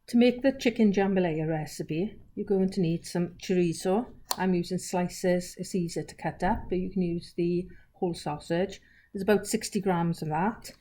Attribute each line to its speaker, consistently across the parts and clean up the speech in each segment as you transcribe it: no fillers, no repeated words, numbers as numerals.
Speaker 1: To make the chicken jambalaya recipe, you're going to need some chorizo. I'm using slices, it's easier to cut up, but you can use the whole sausage. There's about 60 grams of that.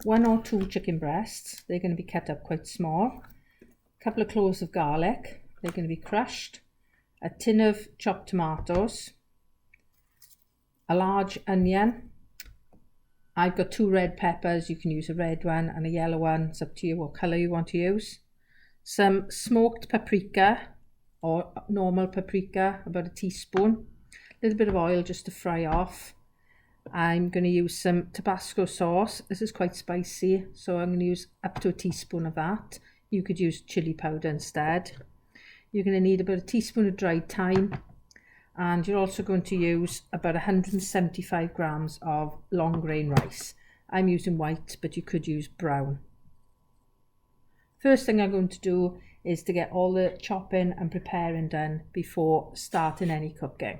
Speaker 1: 1 or 2 chicken breasts, they're going to be cut up quite small. A couple of cloves of garlic, they're going to be crushed. A tin of chopped tomatoes. A large onion. I've got 2 red peppers, you can use a red one and a yellow one, it's up to you what colour you want to use. Some smoked paprika or normal paprika, about a teaspoon. A little bit of oil just to fry off. I'm going to use some tabasco sauce. This is quite spicy, so I'm going to use up to a teaspoon of that. You could use chilli powder instead. You're going to need about a teaspoon of dried thyme, and you're also going to use about 175 grams of long grain rice. I'm using white, but you could use brown. First thing I'm going to do is to get all the chopping and preparing done before starting any cooking.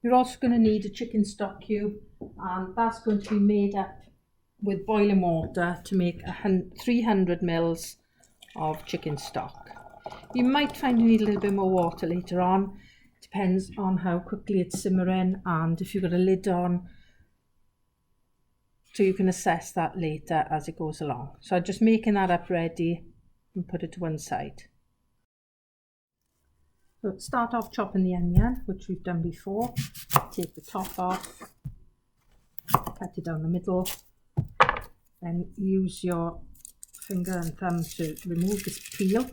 Speaker 1: You're also going to need a chicken stock cube, and that's going to be made up with boiling water to make 300 mils of chicken stock. You might find you need a little bit more water later on, depends on how quickly it's simmering and if you've got a lid on, so you can assess that later as it goes along. So I'm just making that up ready and put it to one side. So start off chopping the onion, which we've done before. Take the top off, cut it down the middle, then use your finger and thumb to remove this peel.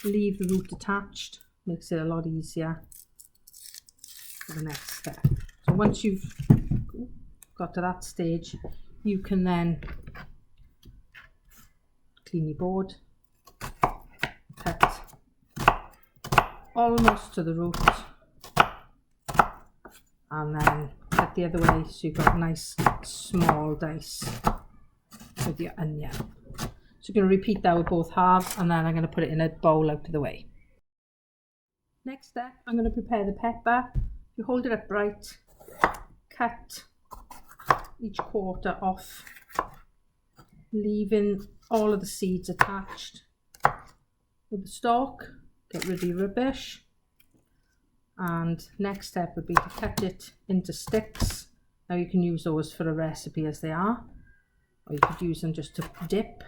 Speaker 1: Leave the root attached, makes it a lot easier for the next step. So once you've got to that stage, you can then clean your board, cut almost to the root, and then cut the other way so you've got nice small dice with your onion. So you're going to repeat that with both halves, and then I'm going to put it in a bowl out of the way. Next step, I'm going to prepare the pepper. You hold it upright, cut each quarter off, leaving all of the seeds attached. With the stalk, get rid of your rubbish. And next step would be to cut it into sticks. Now you can use those for a recipe as they are, or you could use them just to dip.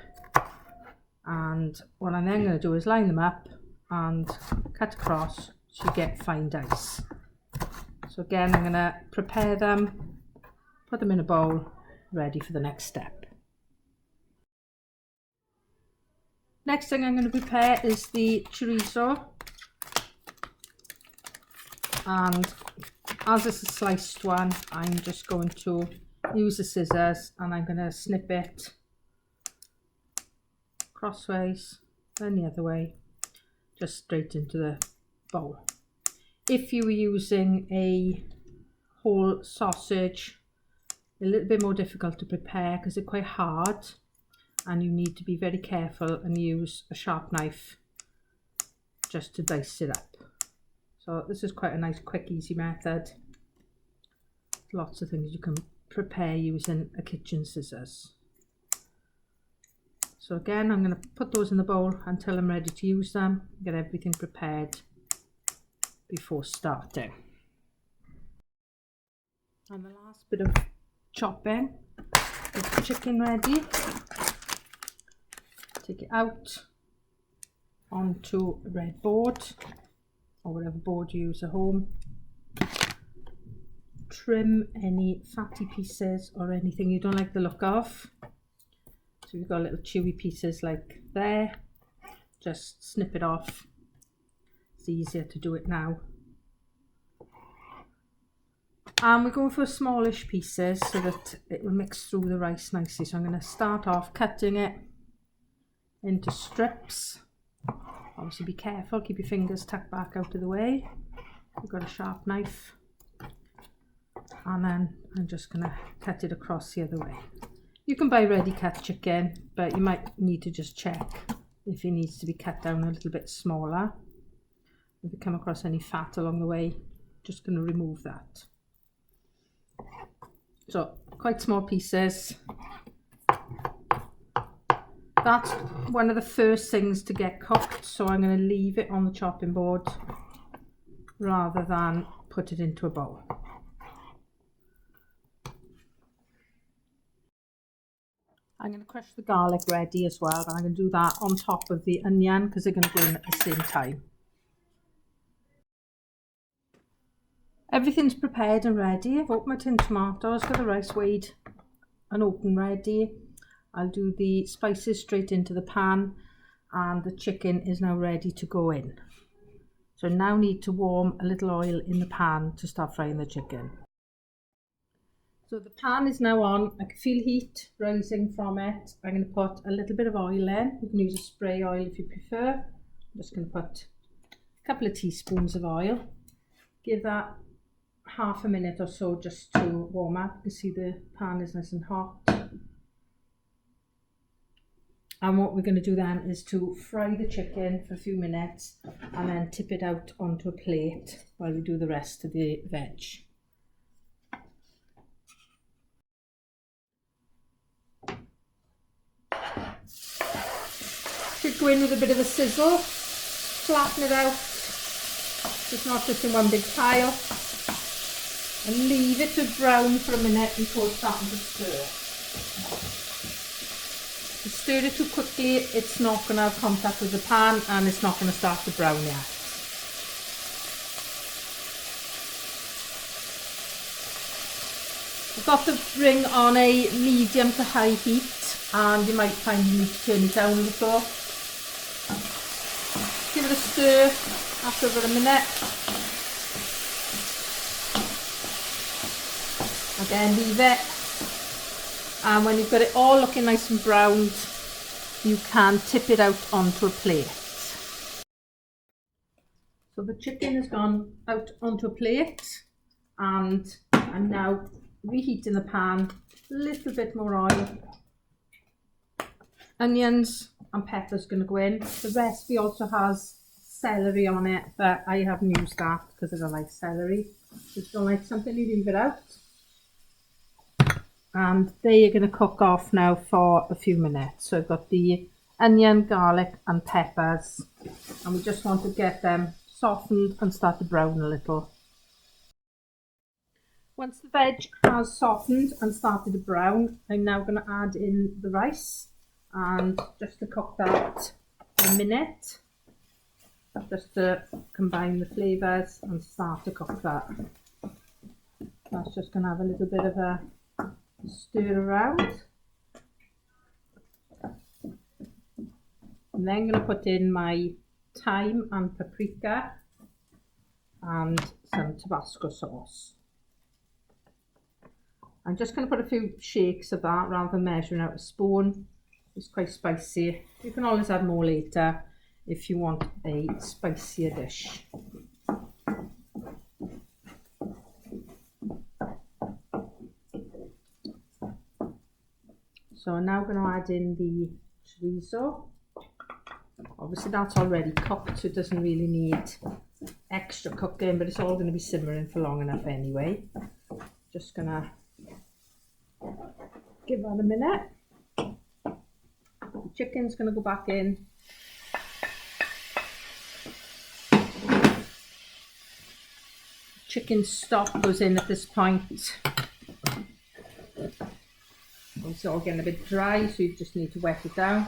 Speaker 1: And what I'm then going to do is line them up and cut across so you get fine dice. So again, I'm going to prepare them, put them in a bowl, ready for the next step. Next thing I'm going to prepare is the chorizo. And as it's a sliced one, I'm just going to use the scissors and I'm going to snip it crossways, then the other way, just straight into the bowl. If you were using a whole sausage, a little bit more difficult to prepare because they're quite hard and you need to be very careful and use a sharp knife just to dice it up. So this is quite a nice, quick, easy method. Lots of things you can prepare using a kitchen scissors. So again, I'm going to put those in the bowl until I'm ready to use them, get everything prepared before starting. And the last bit of chopping, get the chicken ready. Take it out onto a red board or whatever board you use at home. Trim any fatty pieces or anything you don't like the look of. So you've got little chewy pieces like there, just snip it off. It's easier to do it now. And we're going for smallish pieces so that it will mix through the rice nicely. So I'm going to start off cutting it into strips. Obviously be careful, keep your fingers tucked back out of the way. You've got a sharp knife. And then I'm just going to cut it across the other way. You can buy ready cut chicken, but you might need to just check if it needs to be cut down a little bit smaller. If you come across any fat along the way, just going to remove that. So quite small pieces. That's one of the first things to get cooked, so I'm going to leave it on the chopping board rather than put it into a bowl. I'm going to crush the garlic ready as well, and I'm going to do that on top of the onion because they're going to go in at the same time. Everything's prepared and ready. I've opened my tin tomatoes, got the rice weighed and open ready. I'll do the spices straight into the pan, and the chicken is now ready to go in. So I now need to warm a little oil in the pan to start frying the chicken. So the pan is now on. I can feel heat rising from it. I'm going to put a little bit of oil in. You can use a spray oil if you prefer. I'm just going to put a couple of teaspoons of oil. Give that half a minute or so just to warm up. You can see the pan is nice and hot. And what we're going to do then is to fry the chicken for a few minutes and then tip it out onto a plate while we do the rest of the veg. Should go in with a bit of a sizzle, flatten it out, just not just in one big pile, and leave it to brown for a minute before starting to stir. If you stir it too quickly, it's not going to have contact with the pan and it's not going to start to brown yet. I've got the ring on a medium to high heat, and you might find you need to turn it down a little. Give it a stir after about a minute. Again, leave it. And when you've got it all looking nice and browned, you can tip it out onto a plate. So the chicken has gone out onto a plate, and I'm now reheating the pan, a little bit more oil. Onions and peppers going to go in. The recipe also has celery on it, but I haven't used that because I don't like celery. If you don't like something, you leave it out. And they are going to cook off now for a few minutes. So I've got the onion, garlic and peppers, and we just want to get them softened and start to brown a little. Once the veg has softened and started to brown, I'm now going to add in the rice, and just to cook that a minute, just to combine the flavours and start to cook that. That's just going to have a little bit of a stir around, and then I'm going to put in my thyme and paprika and some tabasco sauce. I'm just going to put a few shakes of that rather than measuring out a spoon. It's quite spicy. You can always add more later if you want a spicier dish. So I'm now going to add in the chorizo. Obviously that's already cooked, so it doesn't really need extra cooking, but it's all going to be simmering for long enough anyway. Just going to give that a minute. The chicken's going to go back in. Chicken stock goes in at this point. It's all getting a bit dry, so you just need to wet it down.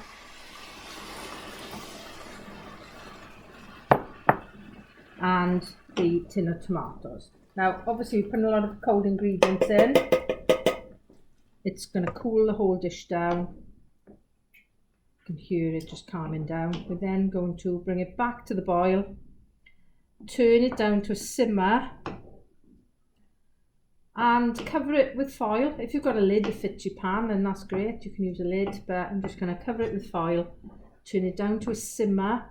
Speaker 1: And the tin of tomatoes. Now obviously we're putting a lot of cold ingredients in. It's going to cool the whole dish down. You can hear it just calming down. We're then going to bring it back to the boil, turn it down to a simmer, and cover it with foil. If you've got a lid that fits your pan, then that's great, you can use a lid, but I'm just going to cover it with foil, turn it down to a simmer,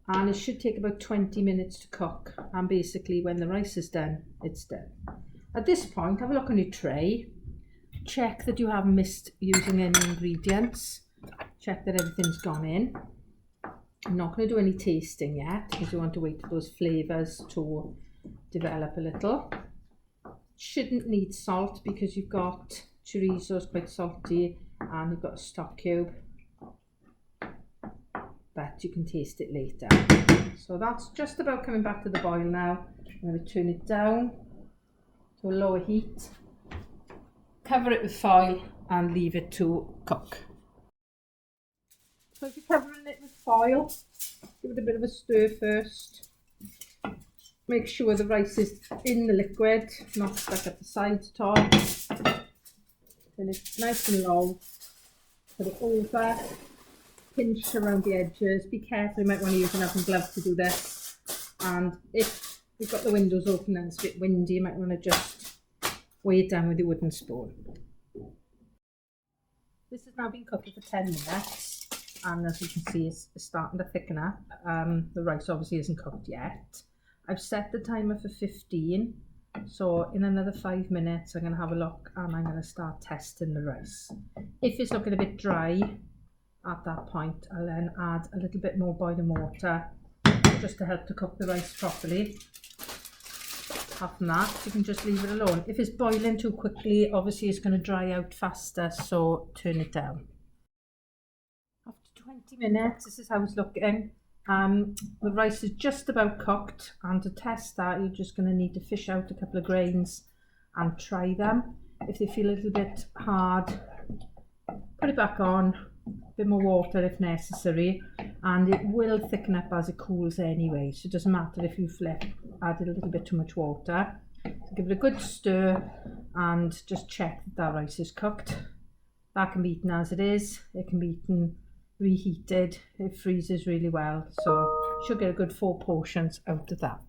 Speaker 1: and it should take about 20 minutes to cook. And basically when the rice is done, it's done. At this point, have a look on your tray, check that you haven't missed using any ingredients, check that everything's gone in. I'm not going to do any tasting yet because you want to wait for those flavours to develop a little. Shouldn't need salt because you've got chorizo, is quite salty, and you've got a stock cube. but you can taste it later. So that's just about coming back to the boil now. I'm going to turn it down to a lower heat, cover it with foil and leave it to cook. So if you're covering it with foil, give it a bit of a stir first. Make sure the rice is in the liquid, not stuck at the sides at all. Turn it nice and low, put it over, pinch around the edges. Be careful, you might want to use an oven glove to do this. And if you've got the windows open and it's a bit windy, you might want to just weigh it down with your wooden spoon. This has now been cooking for 10 minutes, and as you can see, it's starting to thicken up. The rice obviously isn't cooked yet. I've set the timer for 15, so in another 5 minutes I'm going to have a look and I'm going to start testing the rice. If it's looking a bit dry at that point, I'll then add a little bit more boiling water just to help to cook the rice properly. Apart from that, you can just leave it alone. If it's boiling too quickly, obviously it's going to dry out faster, so turn it down. After 20 minutes, this is how it's looking. The rice is just about cooked, and to test that you're just going to need to fish out a couple of grains and try them. If they feel a little bit hard, put it back on, a bit more water if necessary, and it will thicken up as it cools anyway, so it doesn't matter if you've added a little bit too much water. So give it a good stir and just check that rice is cooked. That can be eaten as it is, it can be eaten reheated, it freezes really well, so you should get a good 4 portions out of that.